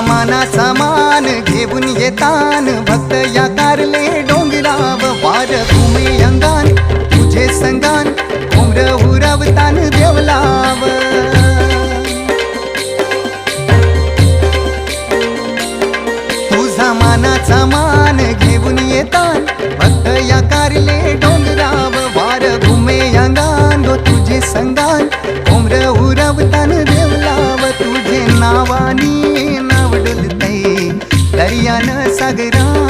तुझा मानाचा मान घेऊन येतान भक्त या कारले डोंगराव वार घुमे अंगान तुझे संगान घोंगड उरवतान देवलाव तुझा मानाचा मान घेऊन येतान भक्त या कारले डोंगराव वार घुमे अंगान गो तुझे संगान घोंगड उरवतान देवलाव तुझे नावानी नाव डुलतय दर्यान सागरा